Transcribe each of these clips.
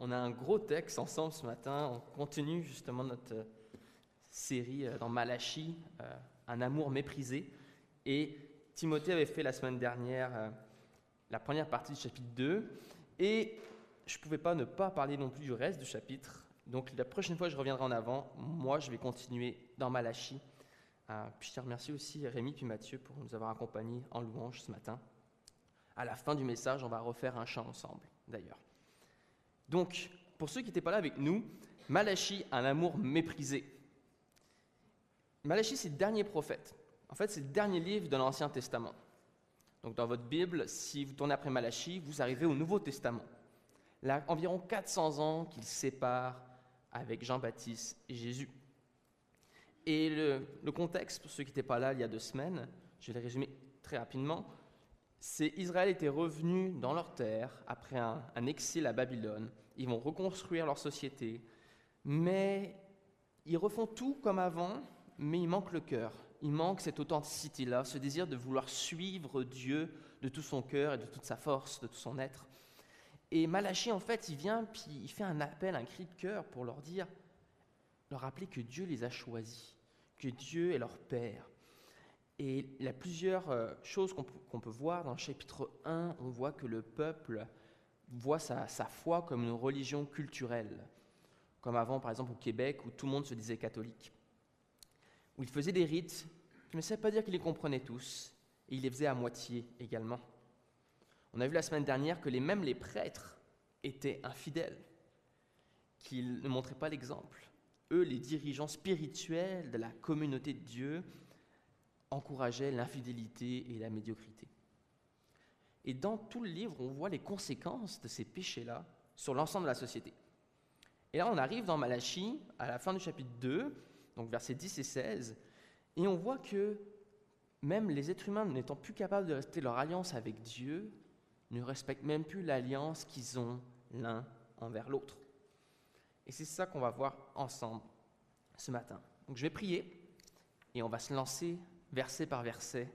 On a un gros texte ensemble ce matin. On continue justement notre série dans Malachie, un amour méprisé. Et Timothée avait fait la semaine dernière la première partie du chapitre 2. Et je ne pouvais pas ne pas parler non plus du reste du chapitre. Donc la prochaine fois, je reviendrai en avant. Moi, je vais continuer dans Malachie. Puis je te remercie aussi Rémi puis Mathieu pour nous avoir accompagnés en louange ce matin. À la fin du message, on va refaire un chant ensemble, d'ailleurs. Donc, pour ceux qui n'étaient pas là avec nous, Malachie, un amour méprisé. Malachie, c'est le dernier prophète. En fait, c'est le dernier livre de l'Ancien Testament. Donc, dans votre Bible, si vous tournez après Malachie, vous arrivez au Nouveau Testament. Là, environ 400 ans qu'il sépare avec Jean-Baptiste et Jésus. Et le contexte, pour ceux qui n'étaient pas là il y a 2 semaines, je vais le résumer très rapidement, c'est Israël était revenu dans leur terre après un exil à Babylone. Ils vont reconstruire leur société, mais ils refont tout comme avant, mais il manque le cœur. Il manque cette authenticité-là, ce désir de vouloir suivre Dieu de tout son cœur et de toute sa force, de tout son être. Et Malachie, en fait, il vient puis il fait un appel, un cri de cœur pour leur rappeler que Dieu les a choisis, que Dieu est leur Père. Et il y a plusieurs choses qu'on peut voir. Dans le chapitre 1, on voit que le peuple voit sa foi comme une religion culturelle, comme avant, par exemple, au Québec, où tout le monde se disait catholique, où il faisait des rites, mais ça ne veut pas dire qu'il les comprenait tous, et il les faisait à moitié également. On a vu la semaine dernière que même les prêtres étaient infidèles, qu'ils ne montraient pas l'exemple. Eux, les dirigeants spirituels de la communauté de Dieu, encourageaient l'infidélité et la médiocrité. Et dans tout le livre, on voit les conséquences de ces péchés-là sur l'ensemble de la société. Et là, on arrive dans Malachie, à la fin du chapitre 2, donc versets 10 et 16, et on voit que même les êtres humains n'étant plus capables de respecter leur alliance avec Dieu, ne respectent même plus l'alliance qu'ils ont l'un envers l'autre. Et c'est ça qu'on va voir ensemble ce matin. Donc je vais prier, et on va se lancer verset par verset,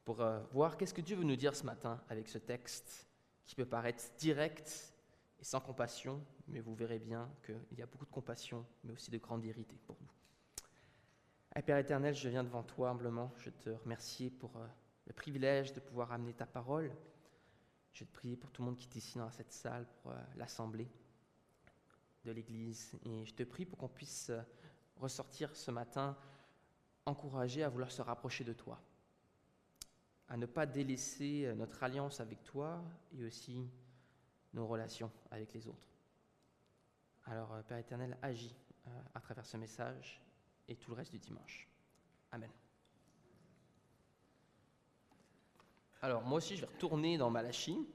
pour voir qu'est-ce que Dieu veut nous dire ce matin avec ce texte qui peut paraître direct et sans compassion, mais vous verrez bien qu'il y a beaucoup de compassion, mais aussi de grande vérité pour nous. Père éternel, je viens devant toi humblement, je te remercie pour le privilège de pouvoir amener ta parole. Je vais te prier pour tout le monde qui est ici dans cette salle, pour l'assemblée de l'Église, et je te prie pour qu'on puisse ressortir ce matin encouragés à vouloir se rapprocher de toi, à ne pas délaisser notre alliance avec toi et aussi nos relations avec les autres. Alors, Père éternel, agis à travers ce message et tout le reste du dimanche. Amen. Alors, moi aussi, je vais retourner dans Malachie.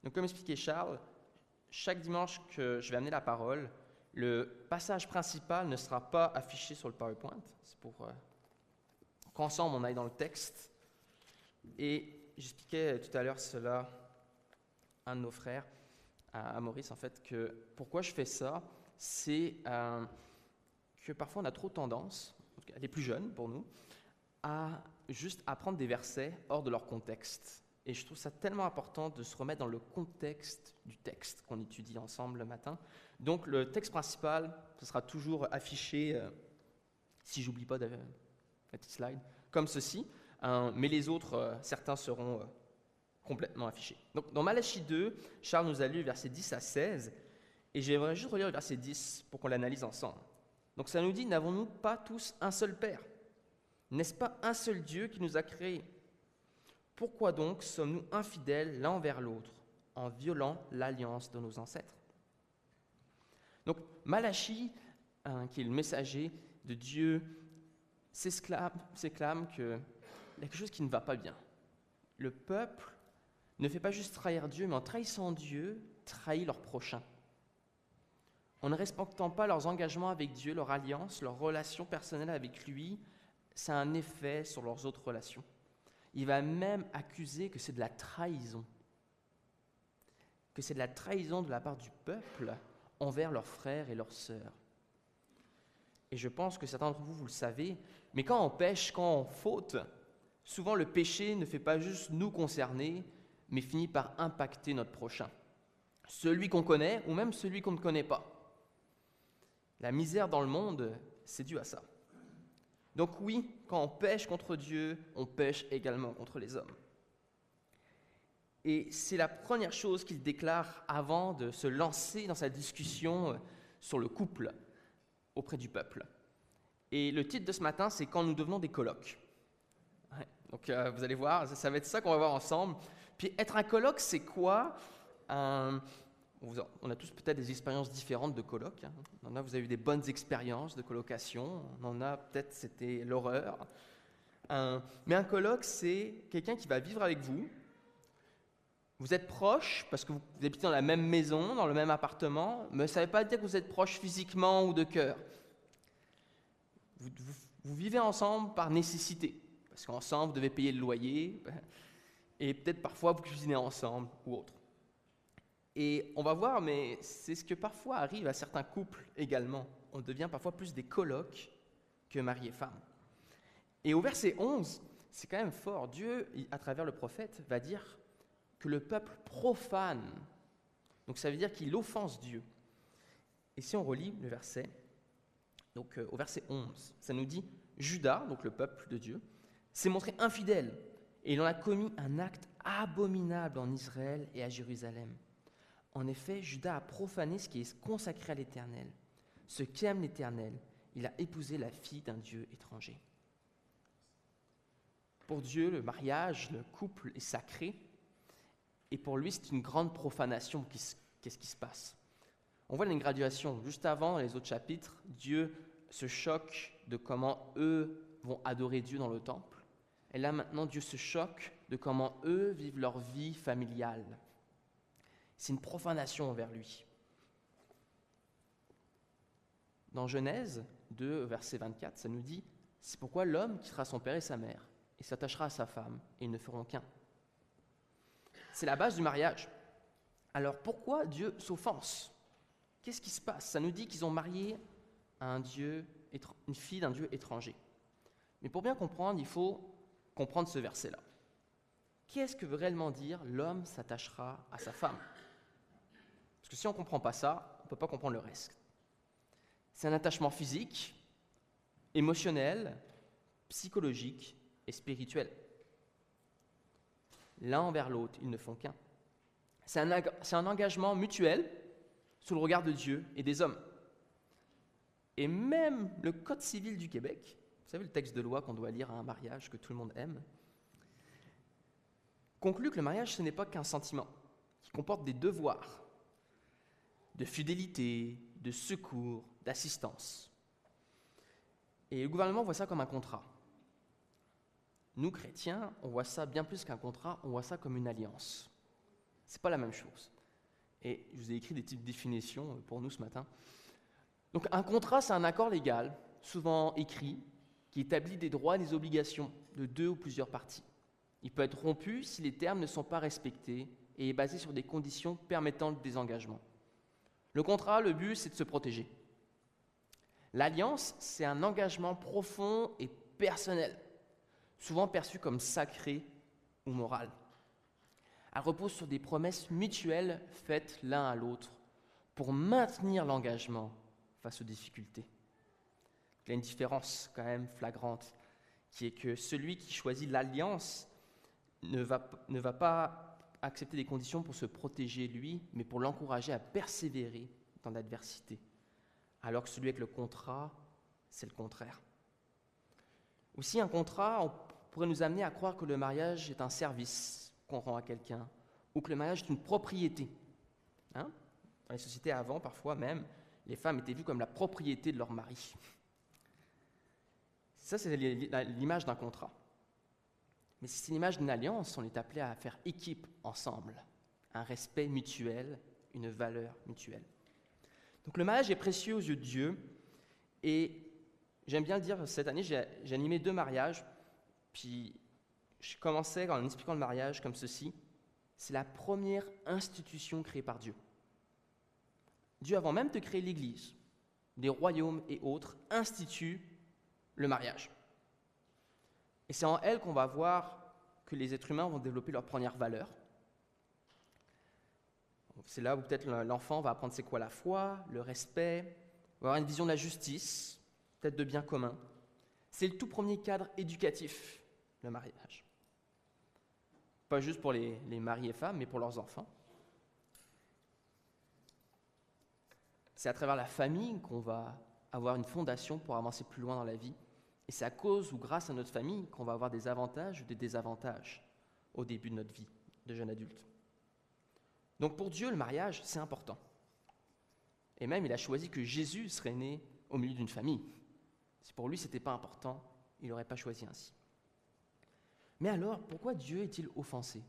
Donc, comme expliqué Charles, chaque dimanche que je vais amener la parole, le passage principal ne sera pas affiché sur le PowerPoint. C'est pour qu'ensemble on aille dans le texte. Et j'expliquais tout à l'heure cela à un de nos frères, à Maurice en fait, que pourquoi je fais ça, c'est que parfois on a trop tendance, en tout cas les plus jeunes pour nous, à juste apprendre des versets hors de leur contexte. Et je trouve ça tellement important de se remettre dans le contexte du texte qu'on étudie ensemble le matin. Donc le texte principal, ce sera toujours affiché, si j'oublie pas de la petite slide, comme ceci, mais les autres, certains seront complètement affichés. Donc dans Malachie 2, Charles nous a lu versets 10 à 16, et j'aimerais juste relire le verset 10 pour qu'on l'analyse ensemble. Donc ça nous dit, n'avons-nous pas tous un seul Père ? N'est-ce pas un seul Dieu qui nous a créés ? Pourquoi donc sommes-nous infidèles l'un envers l'autre, en violant l'alliance de nos ancêtres ? Donc Malachie, qui est le messager de Dieu, s'exclame qu'il y a quelque chose qui ne va pas bien. Le peuple ne fait pas juste trahir Dieu, mais en trahissant Dieu, trahit leur prochain. En ne respectant pas leurs engagements avec Dieu, leur alliance, leur relation personnelle avec lui, ça a un effet sur leurs autres relations. Il va même accuser que c'est de la trahison. Que c'est de la trahison de la part du peuple envers leurs frères et leurs sœurs. Et je pense que certains d'entre vous, vous le savez, mais quand on pêche, quand on faute, souvent le péché ne fait pas juste nous concerner, mais finit par impacter notre prochain. celui qu'on connaît ou même celui qu'on ne connaît pas. La misère dans le monde, c'est dû à ça. Donc oui, quand on pêche contre Dieu, on pêche également contre les hommes. Et c'est la première chose qu'il déclare avant de se lancer dans sa discussion sur le couple auprès du peuple. Et le titre de ce matin, c'est « Quand nous devenons des colocs ». Ouais, donc vous allez voir, ça va être ça qu'on va voir ensemble. Puis être un coloc, c'est quoi ? On a tous peut-être des expériences différentes de coloc. Hein. On en a, vous avez eu des bonnes expériences de colocation. On en a peut-être, c'était l'horreur. Mais un coloc, c'est quelqu'un qui va vivre avec vous. Vous êtes proches parce que vous habitez dans la même maison, dans le même appartement, mais ça ne veut pas dire que vous êtes proches physiquement ou de cœur. Vous vivez ensemble par nécessité, parce qu'ensemble, vous devez payer le loyer, et peut-être parfois vous cuisinez ensemble ou autre. Et on va voir, mais c'est ce que parfois arrive à certains couples également. On devient parfois plus des colocs que mari et femme. Et au verset 11, c'est quand même fort. Dieu, à travers le prophète, va dire que le peuple profane. Donc ça veut dire qu'il offense Dieu. Et si on relit le verset, donc au verset 11, ça nous dit « Juda, donc le peuple de Dieu, s'est montré infidèle, et il en a commis un acte abominable en Israël et à Jérusalem. En effet, Juda a profané ce qui est consacré à l'Éternel. Ce qui aime l'Éternel, il a épousé la fille d'un Dieu étranger. » Pour Dieu, le mariage, le couple est sacré, et pour lui, c'est une grande profanation. Qu'est-ce qui se passe ? On voit une graduation. Juste avant, dans les autres chapitres, Dieu se choque de comment eux vont adorer Dieu dans le temple. Et là, maintenant, Dieu se choque de comment eux vivent leur vie familiale. C'est une profanation envers lui. Dans Genèse 2, verset 24, ça nous dit « C'est pourquoi l'homme quittera son père et sa mère, et s'attachera à sa femme, et ils ne feront qu'un. » C'est la base du mariage. Alors pourquoi Dieu s'offense ? Qu'est-ce qui se passe ? Ça nous dit qu'ils ont marié une fille d'un Dieu étranger. Mais pour bien comprendre, il faut comprendre ce verset-là. Qu'est-ce que veut réellement dire « l'homme s'attachera à sa femme » ? Parce que si on ne comprend pas ça, on ne peut pas comprendre le reste. C'est un attachement physique, émotionnel, psychologique et spirituel. L'un envers l'autre, ils ne font qu'un. C'est un engagement mutuel sous le regard de Dieu et des hommes. Et même le Code civil du Québec, vous savez le texte de loi qu'on doit lire à un mariage que tout le monde aime, conclut que le mariage, ce n'est pas qu'un sentiment, qui comporte des devoirs de fidélité, de secours, d'assistance. Et le gouvernement voit ça comme un contrat. Nous, chrétiens, on voit ça bien plus qu'un contrat, on voit ça comme une alliance. C'est pas la même chose. Et je vous ai écrit des petites définitions pour nous ce matin. Donc un contrat, c'est un accord légal, souvent écrit, qui établit des droits et des obligations de deux ou plusieurs parties. Il peut être rompu si les termes ne sont pas respectés et est basé sur des conditions permettant le désengagement. Le contrat, le but, c'est de se protéger. L'alliance, c'est un engagement profond et personnel, souvent perçu comme sacré ou moral. Elle repose sur des promesses mutuelles faites l'un à l'autre pour maintenir l'engagement face aux difficultés. Il y a une différence quand même flagrante, qui est que celui qui choisit l'alliance ne va pas accepter des conditions pour se protéger lui, mais pour l'encourager à persévérer dans l'adversité. Alors que celui avec le contrat, c'est le contraire. Aussi, un contrat, on pourrait nous amener à croire que le mariage est un service qu'on rend à quelqu'un, ou que le mariage est une propriété. Dans les sociétés avant, parfois même, les femmes étaient vues comme la propriété de leur mari. Ça, c'est l'image d'un contrat. Mais si c'est l'image d'une alliance, on est appelé à faire équipe ensemble, un respect mutuel, une valeur mutuelle. Donc le mariage est précieux aux yeux de Dieu, et j'aime bien le dire, cette année, j'ai animé 2 mariages, puis je commençais en expliquant le mariage comme ceci. C'est la première institution créée par Dieu. Dieu, avant même de créer l'Église, des royaumes et autres, institue le mariage. Et c'est en elle qu'on va voir que les êtres humains vont développer leurs premières valeurs. C'est là où peut-être l'enfant va apprendre c'est quoi la foi, le respect, va avoir une vision de la justice, peut-être de bien commun. C'est le tout premier cadre éducatif, le mariage. Pas juste pour les maris et femmes, mais pour leurs enfants. C'est à travers la famille qu'on va avoir une fondation pour avancer plus loin dans la vie. Et c'est à cause ou grâce à notre famille qu'on va avoir des avantages ou des désavantages au début de notre vie de jeune adulte. Donc pour Dieu, le mariage, c'est important. Et même, il a choisi que Jésus serait né au milieu d'une famille. Si pour lui, ce n'était pas important, il n'aurait pas choisi ainsi. Mais alors, pourquoi Dieu est-il offensé?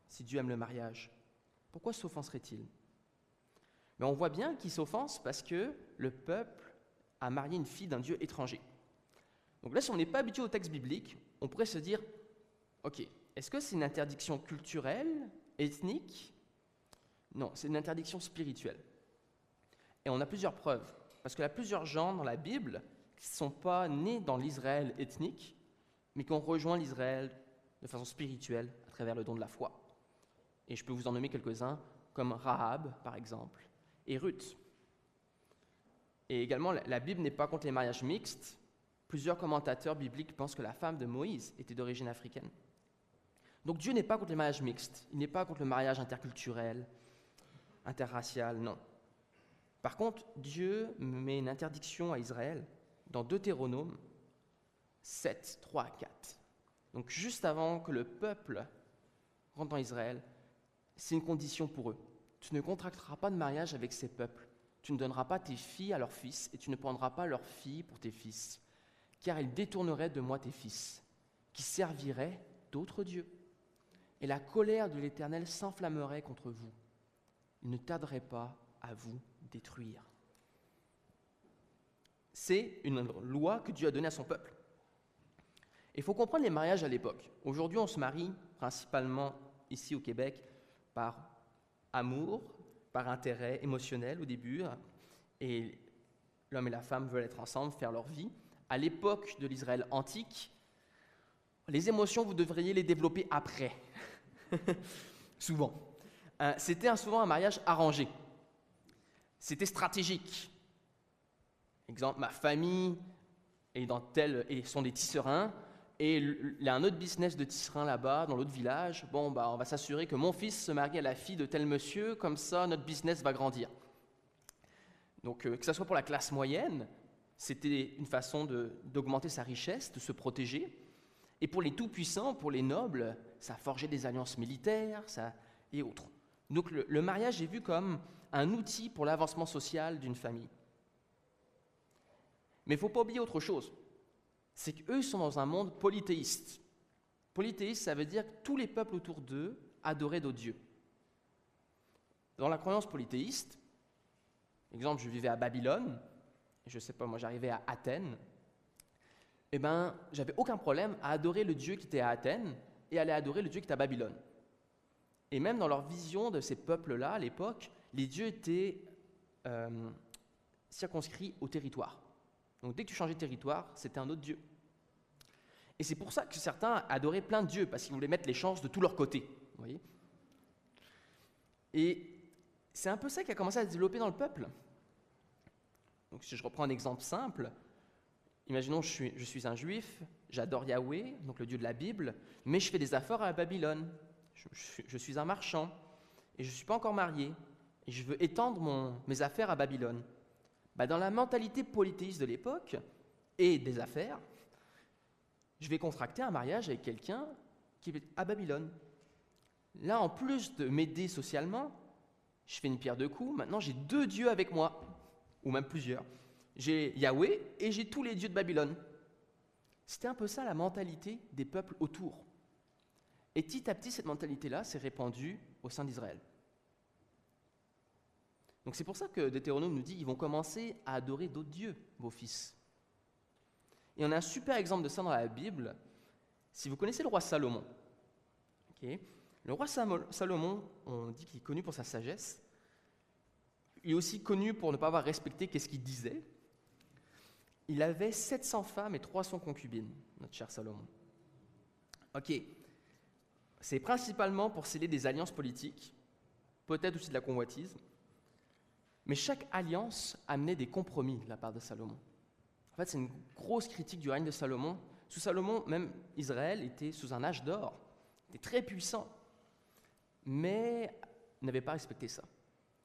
Si Dieu aime le mariage, pourquoi s'offenserait-il? Mais on voit bien qu'il s'offense parce que le peuple a marié une fille d'un Dieu étranger. Donc là, si on n'est pas habitué au texte biblique, on pourrait se dire, ok, est-ce que c'est une interdiction culturelle, ethnique? Non, c'est une interdiction spirituelle. Et on a plusieurs preuves, parce qu'il y a plusieurs gens dans la Bible qui ne sont pas nés dans l'Israël ethnique, mais qui ont rejoint l'Israël de façon spirituelle à travers le don de la foi. Et je peux vous en nommer quelques-uns, comme Rahab, par exemple, et Ruth. Et également, la Bible n'est pas contre les mariages mixtes. Plusieurs commentateurs bibliques pensent que la femme de Moïse était d'origine africaine. Donc Dieu n'est pas contre les mariages mixtes, il n'est pas contre le mariage interculturel, interracial, non. Par contre, Dieu met une interdiction à Israël dans Deutéronome 7, 3 à 4. Donc juste avant que le peuple rentre en Israël, c'est une condition pour eux. Tu ne contracteras pas de mariage avec ces peuples. Tu ne donneras pas tes filles à leurs fils et tu ne prendras pas leurs filles pour tes fils, car ils détourneraient de moi tes fils, qui serviraient d'autres dieux. Et la colère de l'Éternel s'enflammerait contre vous. Il ne tarderait pas à vous détruire. C'est une loi que Dieu a donnée à son peuple. Il faut comprendre les mariages à l'époque. Aujourd'hui, on se marie principalement ici au Québec par amour, par intérêt émotionnel au début, et l'homme et la femme veulent être ensemble, faire leur vie. À l'époque de l'Israël antique, les émotions, vous devriez les développer après. Souvent. C'était souvent un mariage arrangé. C'était stratégique. Exemple, ma famille est dans et sont des tisserands, et il y a un autre business de tisserand là-bas, dans l'autre village. Bon, on va s'assurer que mon fils se marie à la fille de tel monsieur, comme ça notre business va grandir. Donc, que ce soit pour la classe moyenne, c'était une façon d'augmenter sa richesse, de se protéger. Et pour les tout-puissants, pour les nobles, ça forgeait des alliances militaires et autres. Donc le mariage est vu comme un outil pour l'avancement social d'une famille. Mais il ne faut pas oublier autre chose. C'est qu'eux sont dans un monde polythéiste. Polythéiste, ça veut dire que tous les peuples autour d'eux adoraient d'autres dieux. Dans la croyance polythéiste, exemple, je vivais à Babylone, je ne sais pas, moi j'arrivais à Athènes, j'avais aucun problème à adorer le Dieu qui était à Athènes et à aller adorer le Dieu qui était à Babylone. Et même dans leur vision de ces peuples-là, à l'époque, les dieux étaient circonscrits au territoire. Donc dès que tu changeais de territoire, c'était un autre Dieu. Et c'est pour ça que certains adoraient plein de dieux, parce qu'ils voulaient mettre les chances de tous leurs côtés. Vous voyez ? Et c'est un peu ça qui a commencé à se développer dans le peuple. Donc si je reprends un exemple simple, imaginons je suis un juif, j'adore Yahweh, donc le Dieu de la Bible, mais je fais des affaires à Babylone. Je suis un marchand, et je ne suis pas encore marié, et je veux étendre mes affaires à Babylone. Dans la mentalité polythéiste de l'époque, et des affaires, je vais contracter un mariage avec quelqu'un qui est à Babylone. Là, en plus de m'aider socialement, je fais une pierre deux coups, maintenant j'ai deux dieux avec moi, ou même plusieurs. J'ai Yahweh et j'ai tous les dieux de Babylone. C'était un peu ça la mentalité des peuples autour. Et petit à petit, cette mentalité-là s'est répandue au sein d'Israël. Donc c'est pour ça que Deutéronome nous dit ils vont commencer à adorer d'autres dieux, vos fils. Et on a un super exemple de ça dans la Bible. Si vous connaissez le roi Salomon, le roi Salomon, on dit qu'il est connu pour sa sagesse. Il est aussi connu pour ne pas avoir respecté qu'est-ce qu'il disait. Il avait 700 femmes et 300 concubines, notre cher Salomon. C'est principalement pour sceller des alliances politiques peut-être aussi de la convoitise. Mais chaque alliance amenait des compromis de la part de Salomon. En fait, c'est une grosse critique du règne de Salomon. Sous Salomon, même Israël était sous un âge d'or, était très puissant, mais n'avait pas respecté ça.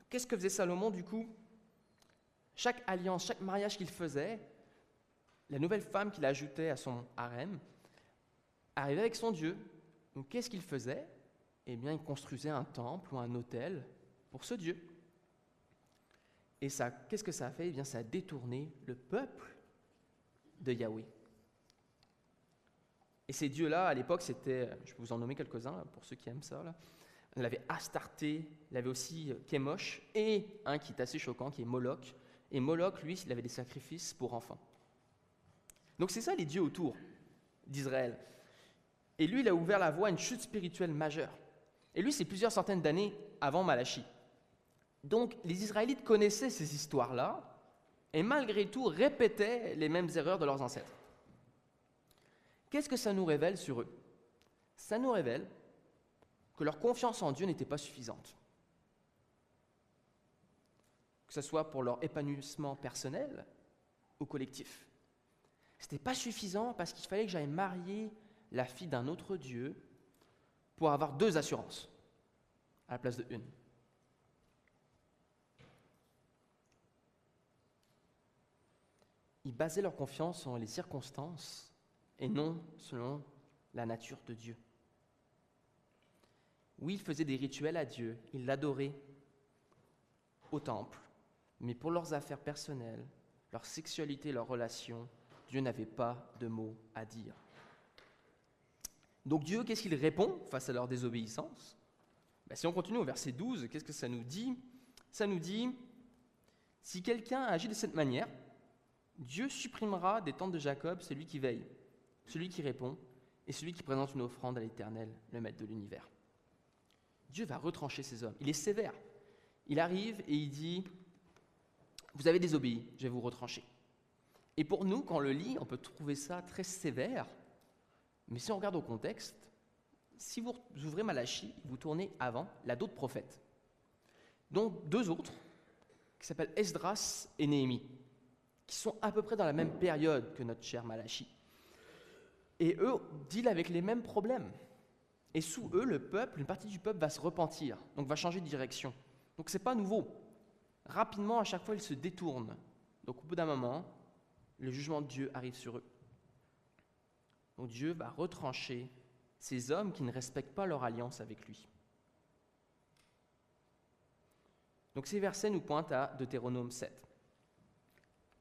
Qu'est-ce que faisait Salomon du coup? Chaque alliance, chaque mariage qu'il faisait, la nouvelle femme qu'il ajoutait à son harem arrivait avec son Dieu. Donc qu'est-ce qu'il faisait? Eh bien, il construisait un temple ou un autel pour ce Dieu. Et ça, qu'est-ce que ça a fait? Eh bien, ça a détourné le peuple de Yahweh. Et ces dieux-là, à l'époque, c'était, je peux vous en nommer quelques-uns, là, pour ceux qui aiment ça. Là. Il avait Astarté, il avait aussi Kémosh, et un qui est assez choquant, qui est Moloch. Et Moloch, lui, il avait des sacrifices pour enfants. Donc c'est ça les dieux autour d'Israël. Et lui, il a ouvert la voie à une chute spirituelle majeure. Et lui, c'est plusieurs centaines d'années avant Malachie. Donc les Israélites connaissaient ces histoires-là, et malgré tout répétaient les mêmes erreurs de leurs ancêtres. Qu'est-ce que ça nous révèle sur eux? Ça nous révèle que leur confiance en Dieu n'était pas suffisante. Que ce soit pour leur épanouissement personnel ou collectif. Ce n'était pas suffisant parce qu'il fallait que j'aille marier la fille d'un autre Dieu pour avoir 2 assurances à la place de 1. Ils basaient leur confiance sur les circonstances et non selon la nature de Dieu. Oui, ils faisaient des rituels à Dieu, ils l'adoraient au temple, mais pour leurs affaires personnelles, leur sexualité, leurs relations, Dieu n'avait pas de mots à dire. Donc Dieu, qu'est-ce qu'il répond face à leur désobéissance? Si on continue au verset 12, qu'est-ce que ça nous dit? Ça nous dit, si quelqu'un agit de cette manière, Dieu supprimera des tentes de Jacob celui qui veille, celui qui répond et celui qui présente une offrande à l'Éternel, le Maître de l'univers. Dieu va retrancher ces hommes. Il est sévère. Il arrive et il dit, vous avez désobéi, je vais vous retrancher. Et pour nous, quand on le lit, on peut trouver ça très sévère, mais si on regarde au contexte, si vous ouvrez Malachie, vous tournez avant, il y a d'autres prophètes, dont 2 autres, qui s'appellent Esdras et Néhémie, qui sont à peu près dans la même période que notre cher Malachie. Et eux dealent avec les mêmes problèmes. Et sous eux, le peuple, une partie du peuple va se repentir, donc va changer de direction. Donc ce n'est pas nouveau. Rapidement, à chaque fois, ils se détournent. Donc au bout d'un moment, le jugement de Dieu arrive sur eux. Donc Dieu va retrancher ces hommes qui ne respectent pas leur alliance avec lui. Donc ces versets nous pointent à Deutéronome 7.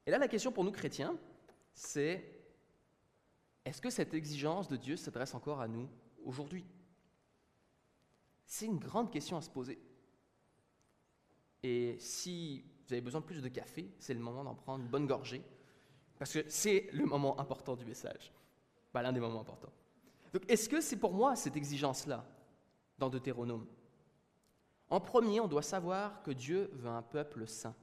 Et là, la question pour nous chrétiens, c'est est-ce que cette exigence de Dieu s'adresse encore à nous aujourd'hui? C'est une grande question à se poser. Et si vous avez besoin de plus de café, c'est le moment d'en prendre une bonne gorgée, parce que c'est le moment important du message. L'un des moments importants. Donc, est-ce que c'est pour moi cette exigence-là dans Deutéronome? En premier, on doit savoir que Dieu veut un peuple saint.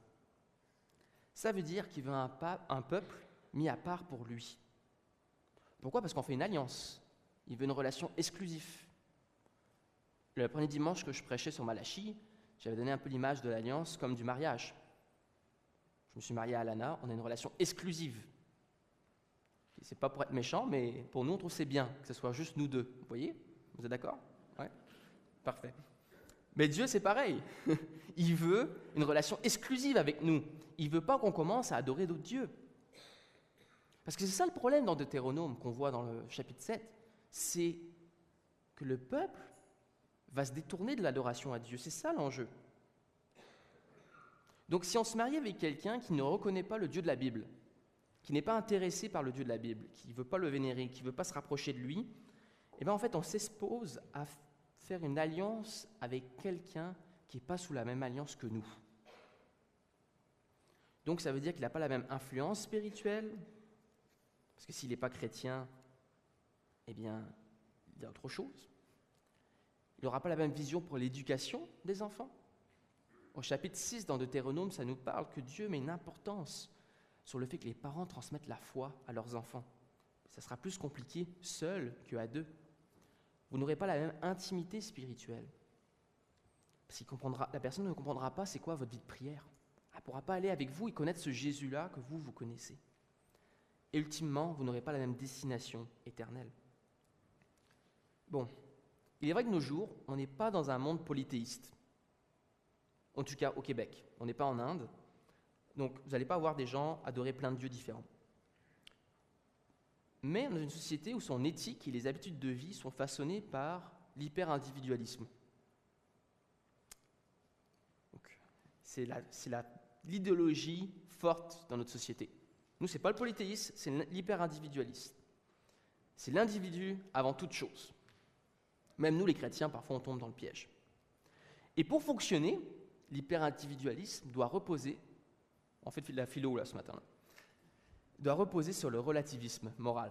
Ça veut dire qu'il veut un peuple mis à part pour lui. Pourquoi? Parce qu'on fait une alliance. Il veut une relation exclusive. Le premier dimanche que je prêchais sur Malachie, j'avais donné un peu l'image de l'alliance comme du mariage. Je me suis marié à Alana, on a une relation exclusive. C'est pas pour être méchant, mais pour nous, on trouve c'est bien que ce soit juste nous deux. Vous voyez? Vous êtes d'accord? Ouais. Parfait. Mais Dieu, c'est pareil. Il veut une relation exclusive avec nous. Il ne veut pas qu'on commence à adorer d'autres dieux. Parce que c'est ça le problème dans Deutéronome qu'on voit dans le chapitre 7. C'est que le peuple va se détourner de l'adoration à Dieu. C'est ça l'enjeu. Donc si on se marie avec quelqu'un qui ne reconnaît pas le Dieu de la Bible, qui n'est pas intéressé par le Dieu de la Bible, qui ne veut pas le vénérer, qui ne veut pas se rapprocher de lui, eh bien en fait on s'expose à faire une alliance avec quelqu'un qui n'est pas sous la même alliance que nous. Donc ça veut dire qu'il n'a pas la même influence spirituelle, parce que s'il n'est pas chrétien, eh bien il y a autre chose. Il n'aura pas la même vision pour l'éducation des enfants. Au chapitre 6 dans Deutéronome, ça nous parle que Dieu met une importance sur le fait que les parents transmettent la foi à leurs enfants. Ça sera plus compliqué seul qu'à deux. Vous n'aurez pas la même intimité spirituelle. Parce que la personne ne comprendra pas c'est quoi votre vie de prière. Elle ne pourra pas aller avec vous et connaître ce Jésus-là que vous connaissez. Et ultimement, vous n'aurez pas la même destination éternelle. Bon, il est vrai que de nos jours, on n'est pas dans un monde polythéiste. En tout cas, au Québec. On n'est pas en Inde. Donc, vous n'allez pas voir des gens adorer plein de dieux différents. Mais on est dans une société où son éthique et les habitudes de vie sont façonnées par l'hyper-individualisme. C'est l'idéologie forte dans notre société. Nous, ce n'est pas le polythéisme, c'est l'hyper-individualisme. C'est l'individu avant toute chose. Même nous, les chrétiens, parfois, on tombe dans le piège. Et pour fonctionner, l'hyper-individualisme doit reposer, on fait de la philo là ce matin, doit reposer sur le relativisme moral.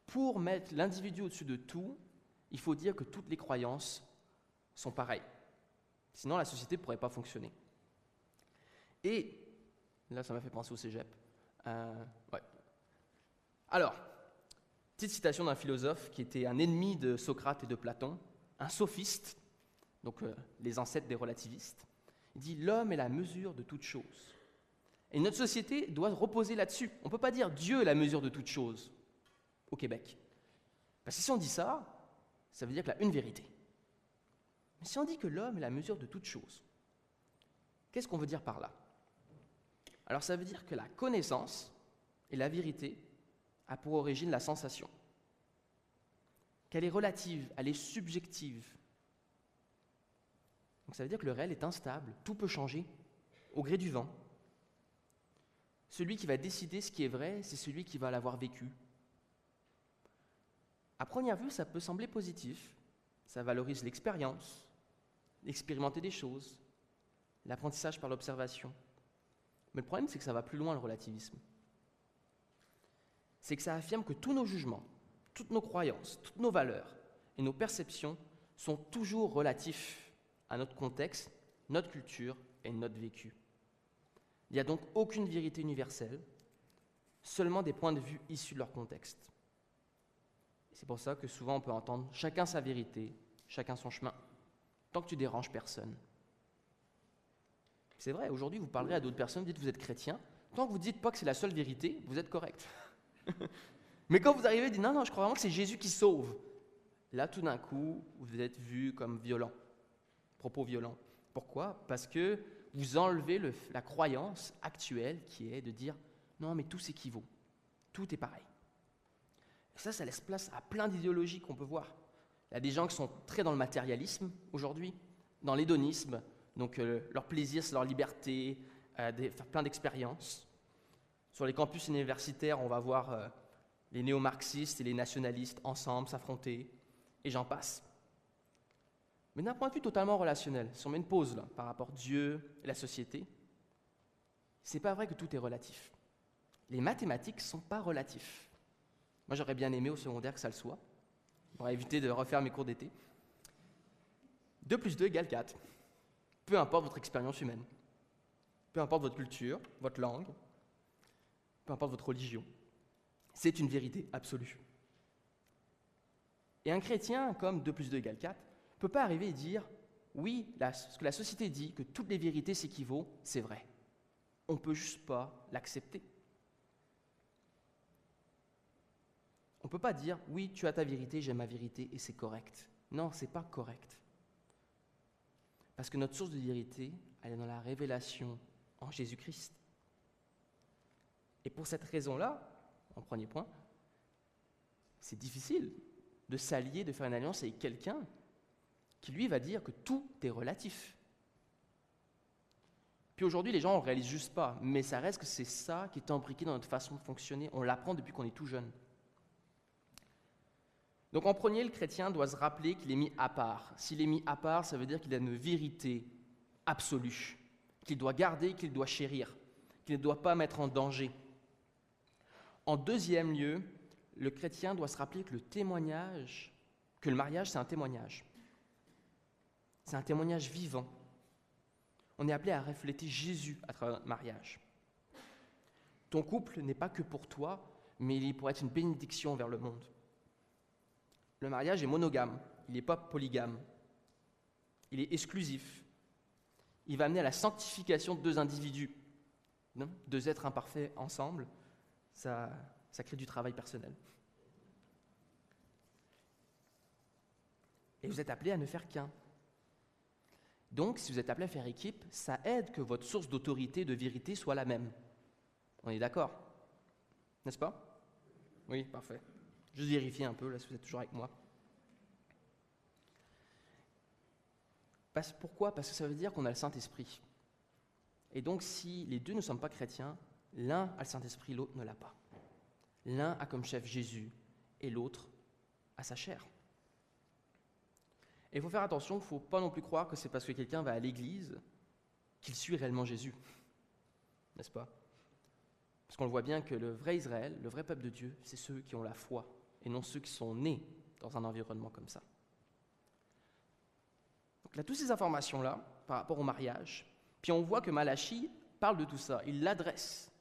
Pour mettre l'individu au-dessus de tout, il faut dire que toutes les croyances sont pareilles. Sinon, la société ne pourrait pas fonctionner. Et, là, ça m'a fait penser au cégep. Ouais. Alors, petite citation d'un philosophe qui était un ennemi de Socrate et de Platon, un sophiste, donc les ancêtres des relativistes. Il dit « L'homme est la mesure de toute chose ». Et notre société doit reposer là-dessus. On ne peut pas dire « Dieu est la mesure de toute chose » au Québec. Parce que si on dit ça, ça veut dire qu'il y a une vérité. Mais si on dit que l'homme est la mesure de toute chose, qu'est-ce qu'on veut dire par là? Alors ça veut dire que la connaissance et la vérité a pour origine la sensation. Qu'elle est relative, elle est subjective. Donc ça veut dire que le réel est instable, tout peut changer au gré du vent. Celui qui va décider ce qui est vrai, c'est celui qui va l'avoir vécu. À première vue, ça peut sembler positif. Ça valorise l'expérience, expérimenter des choses, l'apprentissage par l'observation. Mais le problème, c'est que ça va plus loin, le relativisme. C'est que ça affirme que tous nos jugements, toutes nos croyances, toutes nos valeurs et nos perceptions sont toujours relatifs à notre contexte, notre culture et notre vécu. Il n'y a donc aucune vérité universelle, seulement des points de vue issus de leur contexte. C'est pour ça que souvent on peut entendre chacun sa vérité, chacun son chemin, tant que tu déranges personne. C'est vrai, aujourd'hui vous parlerez à d'autres personnes, vous dites que vous êtes chrétien, tant que vous ne dites pas que c'est la seule vérité, vous êtes correct. Mais quand vous arrivez et dites non, je crois vraiment que c'est Jésus qui sauve, là tout d'un coup vous êtes vu comme violent, propos violents. Pourquoi? Parce que vous enlevez la croyance actuelle qui est de dire non mais tout s'équivaut, tout est pareil. Et ça laisse place à plein d'idéologies qu'on peut voir. Il y a des gens qui sont très dans le matérialisme aujourd'hui, dans l'hédonisme, donc leur plaisir c'est leur liberté, faire plein d'expériences. Sur les campus universitaires, on va voir les néo-marxistes et les nationalistes ensemble s'affronter, et j'en passe. Mais d'un point de vue totalement relationnel, si on met une pause là, par rapport à Dieu et la société, c'est pas vrai que tout est relatif. Les mathématiques ne sont pas relatifs. Moi, j'aurais bien aimé au secondaire que ça le soit. Pour éviter de refaire mes cours d'été. 2 plus 2 égale 4. Peu importe votre expérience humaine. Peu importe votre culture, votre langue. Peu importe votre religion. C'est une vérité absolue. Et un chrétien, comme 2 plus 2 égale 4, ne peut pas arriver et dire « Oui, ce que la société dit, que toutes les vérités s'équivaut, c'est vrai. » On ne peut juste pas l'accepter. On ne peut pas dire « Oui, tu as ta vérité, j'ai ma vérité, et c'est correct. » Non, ce n'est pas correct. Parce que notre source de vérité, elle est dans la révélation en Jésus-Christ. Et pour cette raison-là, en premier point, c'est difficile de s'allier, de faire une alliance avec quelqu'un qui, lui, va dire que tout est relatif. Puis aujourd'hui, les gens ne le réalisent juste pas, mais ça reste que c'est ça qui est imbriqué dans notre façon de fonctionner. On l'apprend depuis qu'on est tout jeune. Donc en premier, le chrétien doit se rappeler qu'il est mis à part. S'il est mis à part, ça veut dire qu'il a une vérité absolue, qu'il doit garder, qu'il doit chérir, qu'il ne doit pas mettre en danger. En deuxième lieu, le chrétien doit se rappeler que le mariage, c'est un témoignage. C'est un témoignage vivant. On est appelé à refléter Jésus à travers notre mariage. Ton couple n'est pas que pour toi, mais il pourrait être une bénédiction vers le monde. Le mariage est monogame, il n'est pas polygame. il est exclusif. Il va amener à la sanctification de deux individus, non? Deux êtres imparfaits ensemble, ça crée du travail personnel. Et vous êtes appelés à ne faire qu'un. Donc, si vous êtes appelés à faire équipe, ça aide que votre source d'autorité, de vérité soit la même. On est d'accord? N'est-ce pas? Oui, parfait. Juste vérifier un peu, là, si vous êtes toujours avec moi. Pourquoi? Parce que ça veut dire qu'on a le Saint-Esprit. Et donc, si les deux ne sont pas chrétiens, l'un a le Saint-Esprit, l'autre ne l'a pas. L'un a comme chef Jésus et l'autre a sa chair. Et il faut faire attention, il ne faut pas non plus croire que c'est parce que quelqu'un va à l'église qu'il suit réellement Jésus. N'est-ce pas? Parce qu'on le voit bien que le vrai Israël, le vrai peuple de Dieu, c'est ceux qui ont la foi et non ceux qui sont nés dans un environnement comme ça. Donc là, toutes ces informations-là par rapport au mariage, puis on voit que Malachie parle de tout ça, il l'adresse.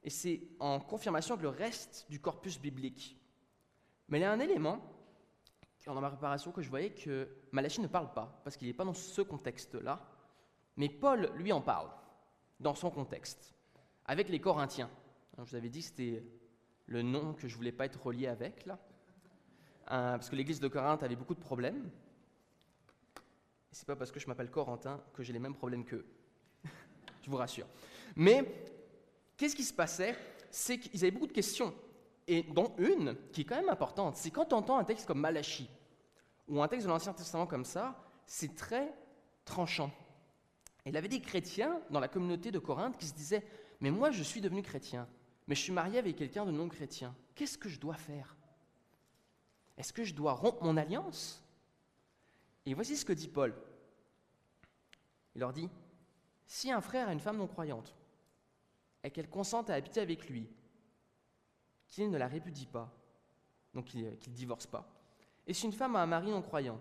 Et c'est en confirmation de le reste du corpus biblique. Mais il y a un élément dans ma préparation que je voyais que Malachie ne parle pas, parce qu'il n'est pas dans ce contexte-là, mais Paul, lui, en parle, dans son contexte, avec les Corinthiens. Alors, je vous avais dit que c'était le nom que je ne voulais pas être relié avec, là, parce que l'église de Corinthe avait beaucoup de problèmes. Et ce n'est pas parce que je m'appelle Corentin que j'ai les mêmes problèmes qu'eux. Je vous rassure. Mais qu'est-ce qui se passait? C'est qu'ils avaient beaucoup de questions. Et dont une qui est quand même importante, c'est quand on entend un texte comme Malachie, ou un texte de l'Ancien Testament comme ça, c'est très tranchant. Et il y avait des chrétiens dans la communauté de Corinthe qui se disaient « Mais moi, je suis devenu chrétien, mais je suis marié avec quelqu'un de non-chrétien. Qu'est-ce que je dois faire? Est-ce que je dois rompre mon alliance ?» Et voici ce que dit Paul. Il leur dit « Si un frère a une femme non-croyante, et qu'elle consente à habiter avec lui, qu'il ne la répudie pas, donc qu'il ne divorce pas. Et si une femme a un mari non-croyant,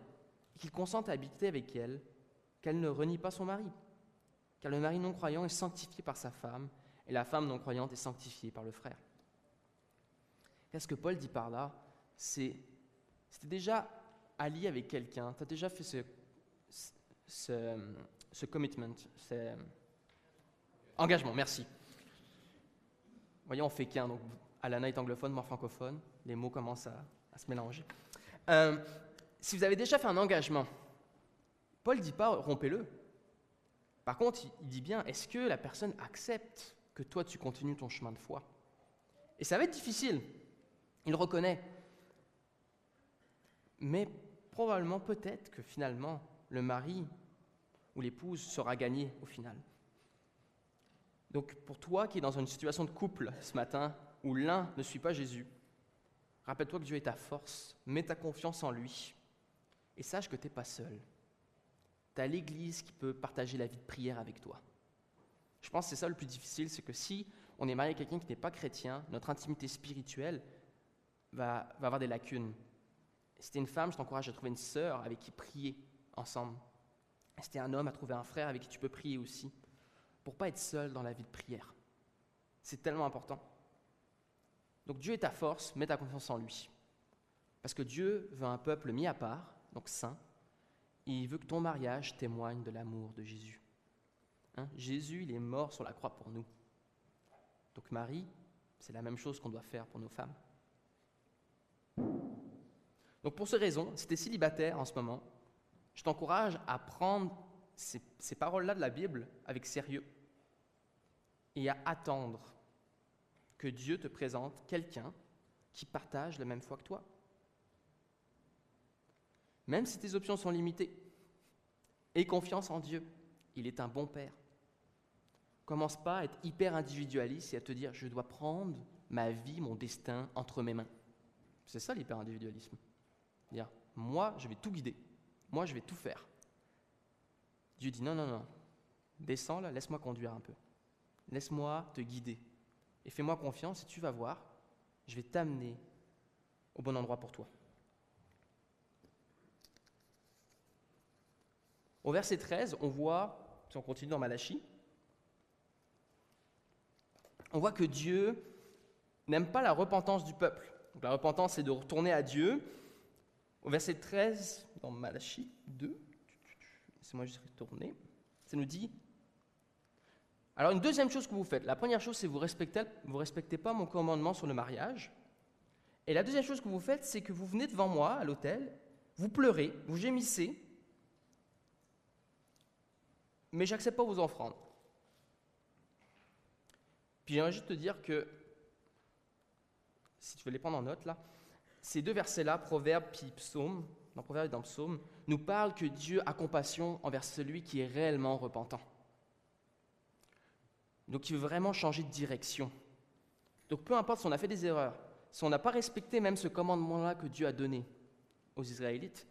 et qu'il consente à habiter avec elle, qu'elle ne renie pas son mari. Car le mari non-croyant est sanctifié par sa femme, et la femme non-croyante est sanctifiée par le frère. » Qu'est-ce que Paul dit par là? C'était déjà allié avec quelqu'un, tu as déjà fait ce commitment, engagement, merci. Voyons, on fait qu'un, donc Alana est anglophone, moi francophone, les mots commencent à se mélanger. Si vous avez déjà fait un engagement, Paul ne dit pas rompez-le. Par contre, il dit bien, est-ce que la personne accepte que toi tu continues ton chemin de foi? Et ça va être difficile, il le reconnaît. Mais probablement, peut-être que finalement, le mari ou l'épouse sera gagné au final. Donc pour toi qui es dans une situation de couple ce matin, où l'un ne suit pas Jésus, rappelle-toi que Dieu est ta force, mets ta confiance en lui, et sache que tu n'es pas seul. Tu as l'Église qui peut partager la vie de prière avec toi. Je pense que c'est ça le plus difficile, c'est que si on est marié à quelqu'un qui n'est pas chrétien, notre intimité spirituelle va avoir des lacunes. Si tu es une femme, je t'encourage à trouver une sœur avec qui prier ensemble. Si tu es un homme, à trouver un frère avec qui tu peux prier aussi, pour ne pas être seul dans la vie de prière. C'est tellement important. Donc Dieu est ta force, mets ta confiance en lui. Parce que Dieu veut un peuple mis à part, donc saint, et il veut que ton mariage témoigne de l'amour de Jésus. Jésus, il est mort sur la croix pour nous. Donc Marie, c'est la même chose qu'on doit faire pour nos femmes. Donc pour ces raisons, si tu es célibataire en ce moment, je t'encourage à prendre ces paroles-là de la Bible avec sérieux et à attendre que Dieu te présente quelqu'un qui partage la même foi que toi. Même si tes options sont limitées, aie confiance en Dieu, il est un bon Père. Commence pas à être hyper individualiste et à te dire « je dois prendre ma vie, mon destin entre mes mains ». C'est ça l'hyper-individualisme. Dire « moi, je vais tout guider, moi, je vais tout faire ». Dieu dit « non, descends là, laisse-moi conduire un peu, laisse-moi te guider. Et fais-moi confiance et tu vas voir, je vais t'amener au bon endroit pour toi. » Au verset 13, on voit, si on continue dans Malachie, on voit que Dieu n'aime pas la repentance du peuple. Donc, la repentance, c'est de retourner à Dieu. Au verset 13, dans Malachie 2, laissez-moi juste retourner, ça nous dit, alors une deuxième chose que vous faites, la première chose c'est vous respectez pas mon commandement sur le mariage, et la deuxième chose que vous faites c'est que vous venez devant moi à l'autel, vous pleurez, vous gémissez, mais j'accepte pas vos offrandes. Puis j'aimerais juste te dire que, si tu veux les prendre en note là, ces deux versets-là, Proverbe puis Psaume, dans Proverbe et dans Psaume, nous parlent que Dieu a compassion envers celui qui est réellement repentant. Donc il veut vraiment changer de direction. Donc peu importe si on a fait des erreurs, si on n'a pas respecté même ce commandement-là que Dieu a donné aux Israélites,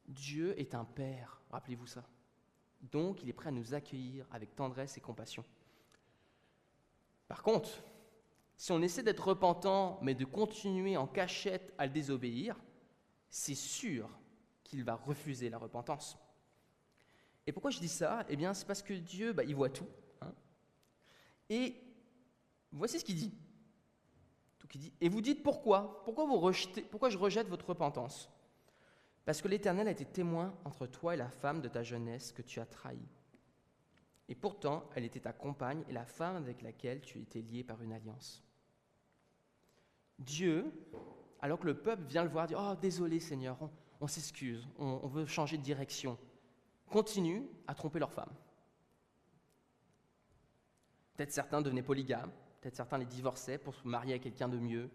Dieu est un Père, rappelez-vous ça. Donc il est prêt à nous accueillir avec tendresse et compassion. Par contre, si on essaie d'être repentant, mais de continuer en cachette à le désobéir, c'est sûr qu'il va refuser la repentance. Et pourquoi je dis ça ? Eh bien, c'est parce que Dieu, il voit tout. Et voici ce qu'il dit. Et vous dites pourquoi ? Pourquoi je rejette votre repentance ? Parce que l'Éternel a été témoin entre toi et la femme de ta jeunesse que tu as trahie. Et pourtant, elle était ta compagne et la femme avec laquelle tu étais lié par une alliance. Dieu, alors que le peuple vient le voir, dit « Oh, désolé Seigneur, on s'excuse, on veut changer de direction », continue à tromper leur femme. Peut-être certains devenaient polygames, peut-être certains les divorçaient pour se marier à quelqu'un de mieux.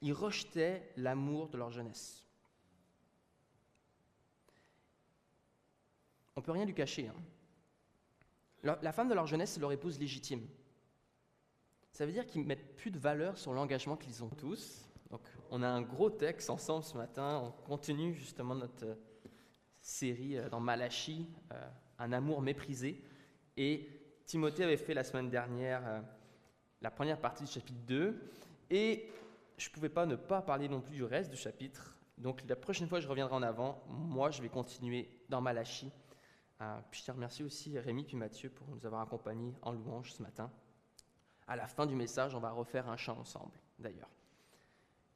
Ils rejetaient l'amour de leur jeunesse. On ne peut rien lui cacher. La femme de leur jeunesse, c'est leur épouse légitime. Ça veut dire qu'ils ne mettent plus de valeur sur l'engagement qu'ils ont tous. Donc, on a un gros texte ensemble ce matin. On continue justement notre série dans Malachie, un amour méprisé. Et Timothée avait fait la semaine dernière la première partie du chapitre 2. Et je ne pouvais pas ne pas parler non plus du reste du chapitre. Donc, la prochaine fois, je reviendrai en avant. Moi, je vais continuer dans Malachie. Puis je te remercie aussi Rémi puis Mathieu pour nous avoir accompagnés en louange ce matin. À la fin du message, on va refaire un chant ensemble, d'ailleurs.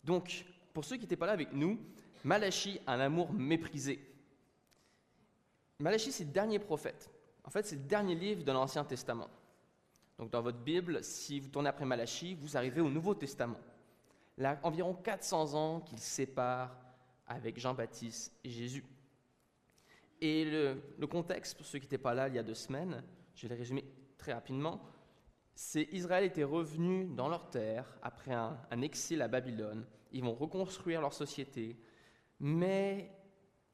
Donc, pour ceux qui n'étaient pas là avec nous, Malachie, un amour méprisé. Malachie, c'est le dernier prophète. En fait, c'est le dernier livre de l'Ancien Testament. Donc, dans votre Bible, si vous tournez après Malachie, vous arrivez au Nouveau Testament. Là, environ 400 ans qu'il sépare avec Jean-Baptiste et Jésus. Et le contexte, pour ceux qui n'étaient pas là il y a 2 semaines, je vais le résumer très rapidement, c'est Israël était revenu dans leur terre après un exil à Babylone. Ils vont reconstruire leur société, mais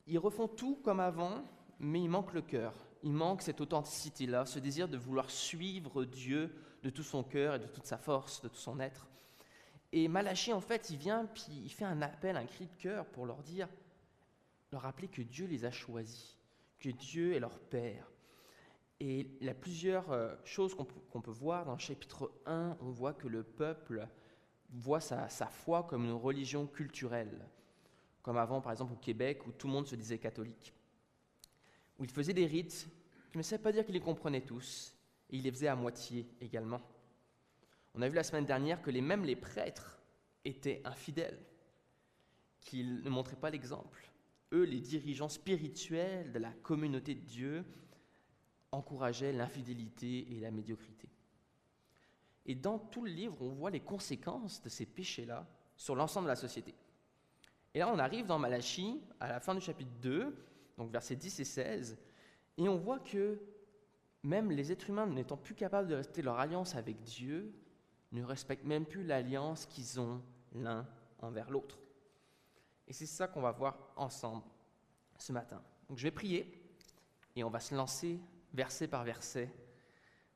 ils refont tout comme avant, mais il manque le cœur. Il manque cette authenticité-là, ce désir de vouloir suivre Dieu de tout son cœur et de toute sa force, de tout son être. Et Malachie, en fait, il vient, puis il fait un appel, un cri de cœur pour leur rappeler que Dieu les a choisis, que Dieu est leur Père. Et il y a plusieurs choses qu'on peut voir. Dans le chapitre 1, on voit que le peuple voit sa foi comme une religion culturelle, comme avant, par exemple, au Québec, où tout le monde se disait catholique, où il faisait des rites, qui ne savait pas dire qu'il les comprenait tous, et il les faisait à moitié également. On a vu la semaine dernière que même les prêtres étaient infidèles, qu'ils ne montraient pas l'exemple. Eux, les dirigeants spirituels de la communauté de Dieu, encourageaient l'infidélité et la médiocrité. Et dans tout le livre, on voit les conséquences de ces péchés-là sur l'ensemble de la société. Et là, on arrive dans Malachie, à la fin du chapitre 2, donc versets 10 et 16, et on voit que même les êtres humains, n'étant plus capables de respecter leur alliance avec Dieu, ne respectent même plus l'alliance qu'ils ont l'un envers l'autre. Et c'est ça qu'on va voir ensemble ce matin. Donc je vais prier et on va se lancer verset par verset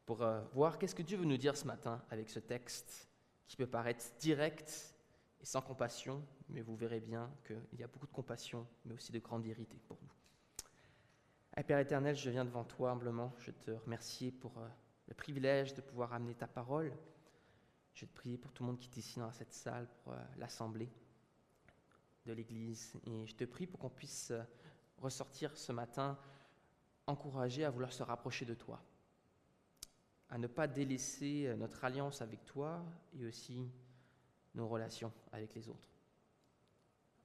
pour voir qu'est-ce que Dieu veut nous dire ce matin avec ce texte qui peut paraître direct et sans compassion, mais vous verrez bien qu'il y a beaucoup de compassion, mais aussi de grande vérité pour nous. Père éternel, je viens devant toi humblement. Je te remercie pour le privilège de pouvoir amener ta parole. Je vais te prier pour tout le monde qui est ici dans cette salle, pour l'assemblée de l'Église. Et je te prie pour qu'on puisse ressortir ce matin encouragé à vouloir se rapprocher de toi, à ne pas délaisser notre alliance avec toi et aussi nos relations avec les autres.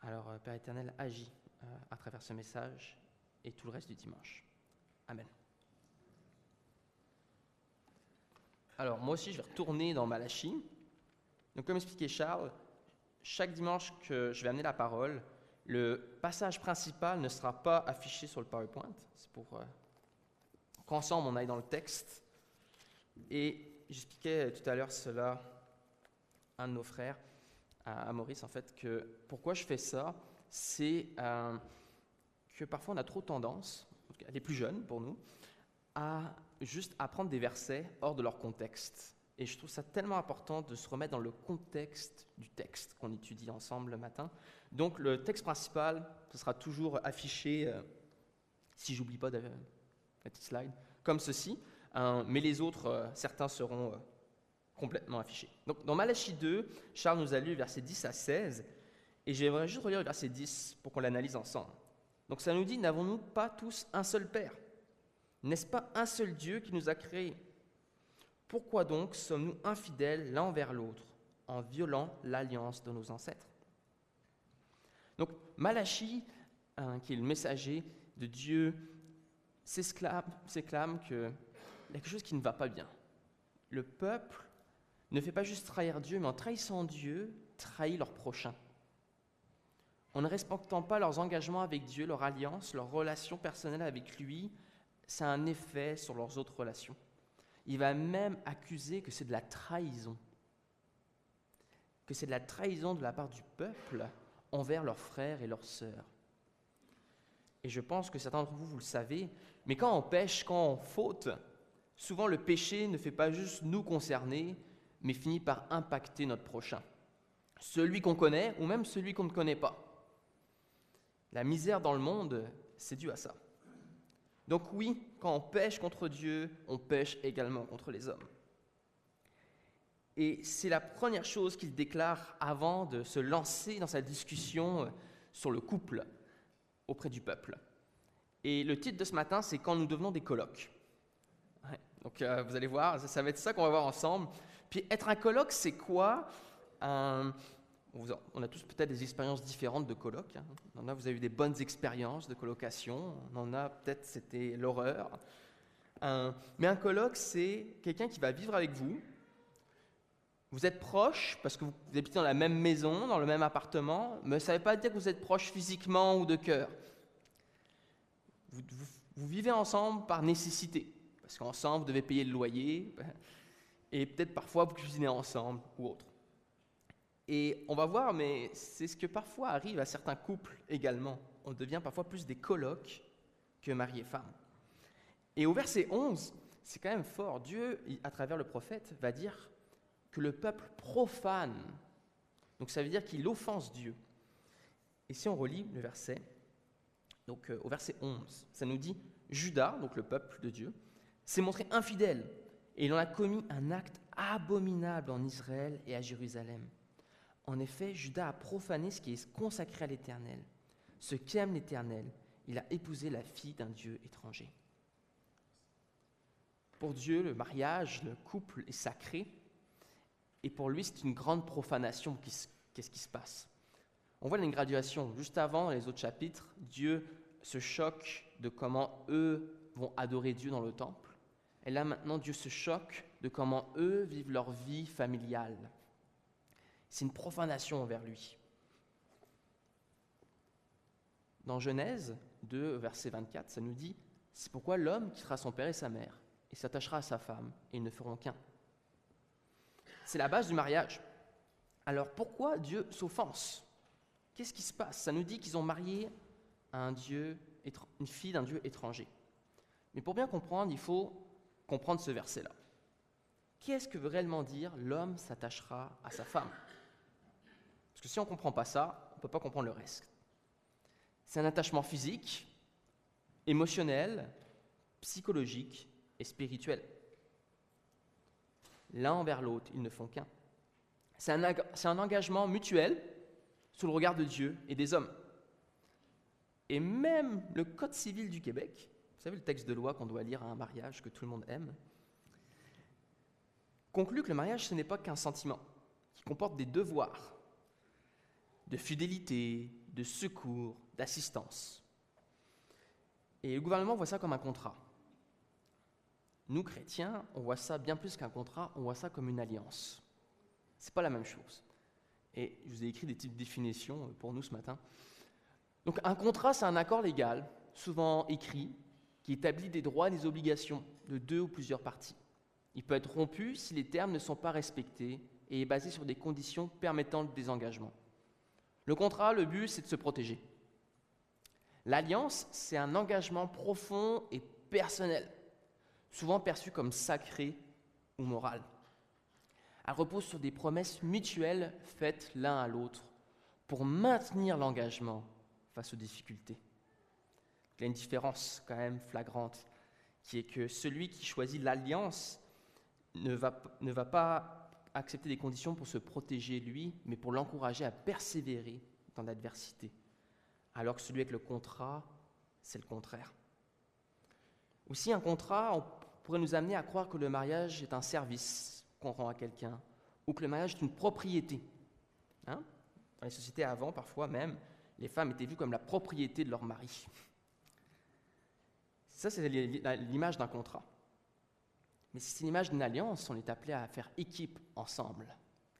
Alors, Père éternel, agis à travers ce message et tout le reste du dimanche. Amen. Alors, moi aussi, je vais retourner dans Malachie. Donc, comme expliquait Charles, chaque dimanche que je vais amener la parole, le passage principal ne sera pas affiché sur le PowerPoint. C'est pour qu'ensemble, on aille dans le texte. Et j'expliquais tout à l'heure cela à un de nos frères, à Maurice, en fait, que pourquoi je fais ça, c'est que parfois on a trop tendance, les plus jeunes pour nous, à juste apprendre des versets hors de leur contexte. Et je trouve ça tellement important de se remettre dans le contexte du texte qu'on étudie ensemble le matin. Donc le texte principal, ce sera toujours affiché, si j'oublie pas la petite slide, comme ceci, mais les autres, certains seront complètement affichés. Donc dans Malachie 2, Charles nous a lu versets 10 à 16, et j'aimerais juste relire le verset 10 pour qu'on l'analyse ensemble. Donc ça nous dit, n'avons-nous pas tous un seul Père ? N'est-ce pas un seul Dieu qui nous a créés ? Pourquoi donc sommes-nous infidèles l'un envers l'autre en violant l'alliance de nos ancêtres ? Donc Malachie, qui est le messager de Dieu, s'exclame qu'il y a quelque chose qui ne va pas bien. Le peuple ne fait pas juste trahir Dieu, mais en trahissant Dieu, trahit leur prochain. En ne respectant pas leurs engagements avec Dieu, leur alliance, leur relation personnelle avec lui, ça a un effet sur leurs autres relations. Il va même accuser que c'est de la trahison. Que c'est de la trahison de la part du peuple envers leurs frères et leurs sœurs. Et je pense que certains d'entre vous, vous le savez, mais quand on pêche, quand on faute, souvent le péché ne fait pas juste nous concerner, mais finit par impacter notre prochain. Celui qu'on connaît ou même celui qu'on ne connaît pas. La misère dans le monde, c'est dû à ça. Donc oui, quand on pêche contre Dieu, on pêche également contre les hommes. Et c'est la première chose qu'il déclare avant de se lancer dans sa discussion sur le couple auprès du peuple. Et le titre de ce matin, c'est « Quand nous devenons des colocs ». Ouais, donc vous allez voir, ça va être ça qu'on va voir ensemble. Puis être un coloc, c'est quoi ? On a tous peut-être des expériences différentes de coloc. On en a, vous avez eu des bonnes expériences de colocation. On en a peut-être, c'était l'horreur. Mais un coloc, c'est quelqu'un qui va vivre avec vous. Vous êtes proches parce que vous habitez dans la même maison, dans le même appartement, mais ça ne veut pas dire que vous êtes proches physiquement ou de cœur. Vous vivez ensemble par nécessité, parce qu'ensemble, vous devez payer le loyer, et peut-être parfois vous cuisinez ensemble ou autre. Et on va voir, mais c'est ce que parfois arrive à certains couples également. On devient parfois plus des colocs que mari et femme. Et au verset 11, c'est quand même fort. Dieu, à travers le prophète, va dire que le peuple profane. Donc ça veut dire qu'il offense Dieu. Et si on relit le verset, donc au verset 11, ça nous dit « Juda, donc le peuple de Dieu, s'est montré infidèle, et il en a commis un acte abominable en Israël et à Jérusalem. En effet, Juda a profané ce qui est consacré à l'Éternel. Ce qui aime l'Éternel, il a épousé la fille d'un Dieu étranger. » Pour Dieu, le mariage, le couple est sacré, et pour lui, c'est une grande profanation. Qu'est-ce qui se passe ? On voit une graduation. Juste avant, dans les autres chapitres, Dieu se choque de comment eux vont adorer Dieu dans le temple. Et là, maintenant, Dieu se choque de comment eux vivent leur vie familiale. C'est une profanation envers lui. Dans Genèse 2, verset 24, ça nous dit « C'est pourquoi l'homme quittera son père et sa mère, et s'attachera à sa femme, et ils ne feront qu'un. » C'est la base du mariage. Alors pourquoi Dieu s'offense ? Qu'est-ce qui se passe ? Ça nous dit qu'ils ont marié une fille d'un Dieu étranger. Mais pour bien comprendre, il faut comprendre ce verset-là. Qu'est-ce que veut réellement dire « l'homme s'attachera à sa femme » ? Parce que si on ne comprend pas ça, on ne peut pas comprendre le reste. C'est un attachement physique, émotionnel, psychologique et spirituel. L'un envers l'autre, ils ne font qu'un. C'est un engagement mutuel sous le regard de Dieu et des hommes. Et même le Code civil du Québec, vous savez le texte de loi qu'on doit lire à un mariage que tout le monde aime, conclut que le mariage, ce n'est pas qu'un sentiment, qui comporte des devoirs de fidélité, de secours, d'assistance. Et le gouvernement voit ça comme un contrat. Nous, chrétiens, on voit ça bien plus qu'un contrat, on voit ça comme une alliance. C'est pas la même chose. Et je vous ai écrit des petites définitions pour nous ce matin. Donc un contrat, c'est un accord légal, souvent écrit, qui établit des droits et des obligations de deux ou plusieurs parties. Il peut être rompu si les termes ne sont pas respectés et est basé sur des conditions permettant le désengagement. Le contrat, le but, c'est de se protéger. L'alliance, c'est un engagement profond et personnel, souvent perçu comme sacré ou moral. Elle repose sur des promesses mutuelles faites l'un à l'autre pour maintenir l'engagement face aux difficultés. Il y a une différence quand même flagrante, qui est que celui qui choisit l'alliance ne va pas accepter des conditions pour se protéger lui, mais pour l'encourager à persévérer dans l'adversité. Alors que celui avec le contrat, c'est le contraire. Aussi, un contrat pourrait nous amener à croire que le mariage est un service qu'on rend à quelqu'un, ou que le mariage est une propriété. Dans les sociétés avant, parfois même, les femmes étaient vues comme la propriété de leur mari. Ça, c'est l'image d'un contrat. Mais si c'est l'image d'une alliance, on est appelé à faire équipe ensemble,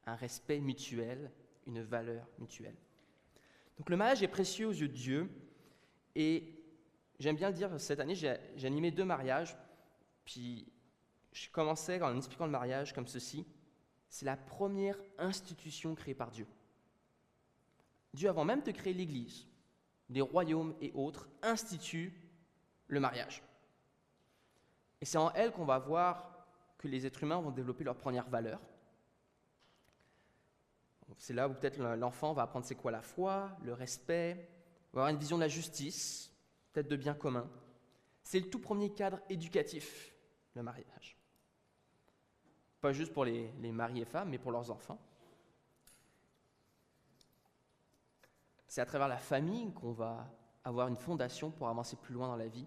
un respect mutuel, une valeur mutuelle. Donc le mariage est précieux aux yeux de Dieu, et j'aime bien le dire, cette année, j'ai animé 2 mariages, puis je commençais en expliquant le mariage comme ceci: c'est la première institution créée par Dieu. Dieu, avant même de créer l'Église, des royaumes et autres, institue le mariage. Et c'est en elle qu'on va voir que les êtres humains vont développer leurs premières valeurs. C'est là où peut-être l'enfant va apprendre c'est quoi la foi, le respect, va avoir une vision de la justice, peut-être de bien commun. C'est le tout premier cadre éducatif, le mariage. Pas juste pour les maris et femmes, mais pour leurs enfants. C'est à travers la famille qu'on va avoir une fondation pour avancer plus loin dans la vie.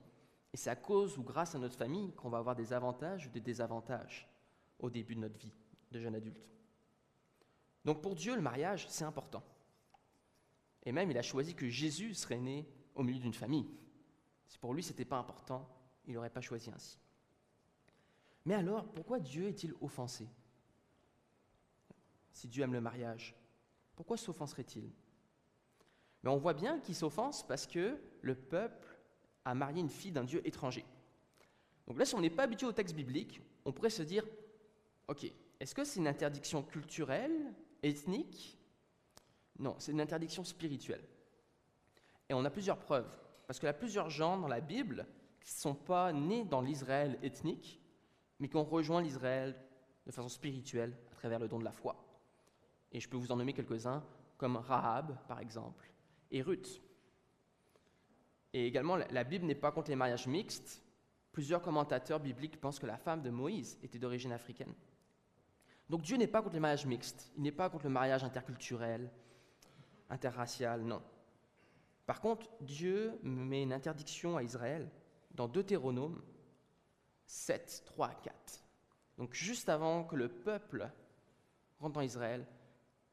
Et c'est à cause ou grâce à notre famille qu'on va avoir des avantages ou des désavantages au début de notre vie de jeune adulte. Donc pour Dieu, le mariage, c'est important. Et même, il a choisi que Jésus serait né au milieu d'une famille. Si pour lui, ce n'était pas important, il n'aurait pas choisi ainsi. Mais alors, pourquoi Dieu est-il offensé? Si Dieu aime le mariage, pourquoi s'offenserait-il? Mais on voit bien qu'il s'offense parce que le peuple a marié une fille d'un Dieu étranger. Donc là, si on n'est pas habitué au texte biblique, on pourrait se dire, ok, est-ce que c'est une interdiction culturelle, ethnique? Non, c'est une interdiction spirituelle. Et on a plusieurs preuves, parce qu'il y a plusieurs gens dans la Bible qui ne sont pas nés dans l'Israël ethnique, mais qui ont rejoint l'Israël de façon spirituelle à travers le don de la foi. Et je peux vous en nommer quelques-uns, comme Rahab, par exemple, et Ruth. Et également, la Bible n'est pas contre les mariages mixtes. Plusieurs commentateurs bibliques pensent que la femme de Moïse était d'origine africaine. Donc Dieu n'est pas contre les mariages mixtes, il n'est pas contre le mariage interculturel, interracial, non. Par contre, Dieu met une interdiction à Israël dans Deutéronome 7, 3 à 4. Donc juste avant que le peuple rentre dans Israël,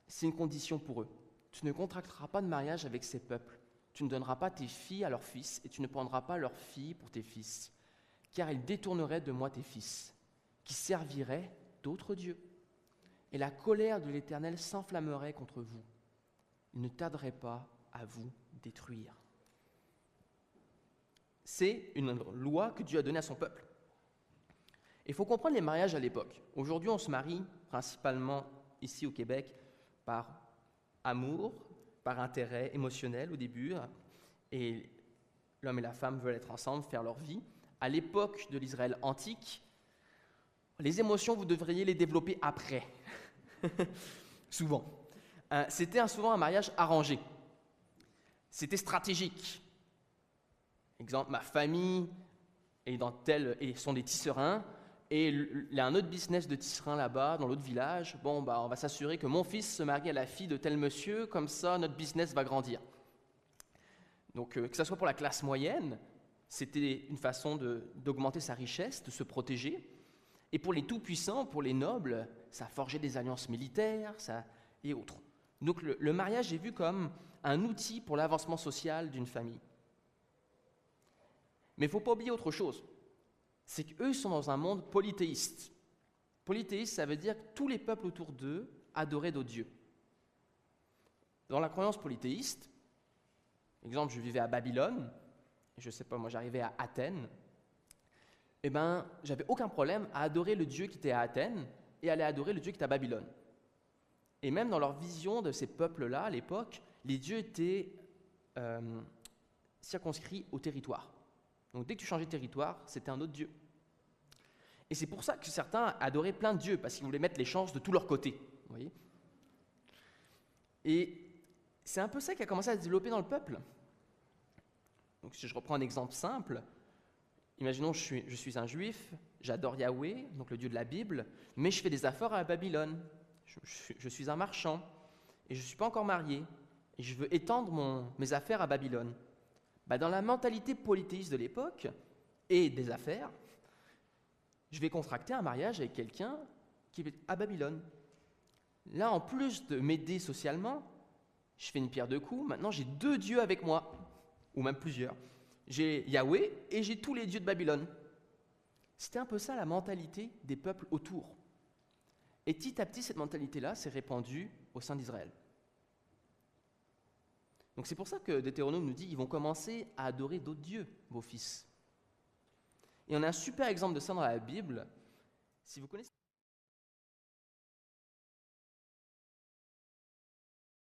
c'est une condition pour eux. Tu ne contracteras pas de mariage avec ces peuples. Tu ne donneras pas tes filles à leurs fils et tu ne prendras pas leurs filles pour tes fils, car ils détourneraient de moi tes fils, qui serviraient d'autres dieux. Et la colère de l'Éternel s'enflammerait contre vous. Il ne tarderait pas à vous détruire. C'est une loi que Dieu a donnée à son peuple. Il faut comprendre les mariages à l'époque. Aujourd'hui, on se marie principalement ici au Québec par amour, par intérêt émotionnel au début, et l'homme et la femme veulent être ensemble, faire leur vie. À l'époque de l'Israël antique, les émotions, vous devriez les développer après. Souvent. C'était souvent un mariage arrangé. C'était stratégique. Exemple, ma famille est dans et sont des tisserands, et il y a un autre business de tisserands là-bas, dans l'autre village. Bon, on va s'assurer que mon fils se marie à la fille de tel monsieur, comme ça, notre business va grandir. Donc, que ce soit pour la classe moyenne, c'était une façon d'augmenter sa richesse, de se protéger. Et pour les tout-puissants, pour les nobles, ça forgeait des alliances militaires et autres. Donc le mariage est vu comme un outil pour l'avancement social d'une famille. Mais il ne faut pas oublier autre chose. C'est qu'eux sont dans un monde polythéiste. Polythéiste, ça veut dire que tous les peuples autour d'eux adoraient d'autres dieux. Dans la croyance polythéiste, exemple, je vivais à Babylone, je ne sais pas, moi j'arrivais à Athènes, eh bien, j'avais aucun problème à adorer le dieu qui était à Athènes et aller adorer le dieu qui était à Babylone. Et même dans leur vision de ces peuples-là, à l'époque, les dieux étaient circonscrits au territoire. Donc dès que tu changeais de territoire, c'était un autre dieu. Et c'est pour ça que certains adoraient plein de dieux, parce qu'ils voulaient mettre les chances de tous leurs côtés. Vous voyez ? Et c'est un peu ça qui a commencé à se développer dans le peuple. Donc si je reprends un exemple simple, imaginons que je suis un juif, j'adore Yahweh, donc le Dieu de la Bible, mais je fais des affaires à Babylone. Je suis un marchand, et je ne suis pas encore marié, et je veux étendre mes affaires à Babylone. Dans la mentalité polythéiste de l'époque, et des affaires, je vais contracter un mariage avec quelqu'un qui est à Babylone. Là, en plus de m'aider socialement, je fais une pierre deux coups, maintenant j'ai 2 dieux avec moi, ou même plusieurs. J'ai Yahweh et j'ai tous les dieux de Babylone. C'était un peu ça la mentalité des peuples autour. Et petit à petit, cette mentalité-là s'est répandue au sein d'Israël. Donc c'est pour ça que Deutéronome nous dit ils vont commencer à adorer d'autres dieux, vos fils. Et on a un super exemple de ça dans la Bible. Si vous connaissez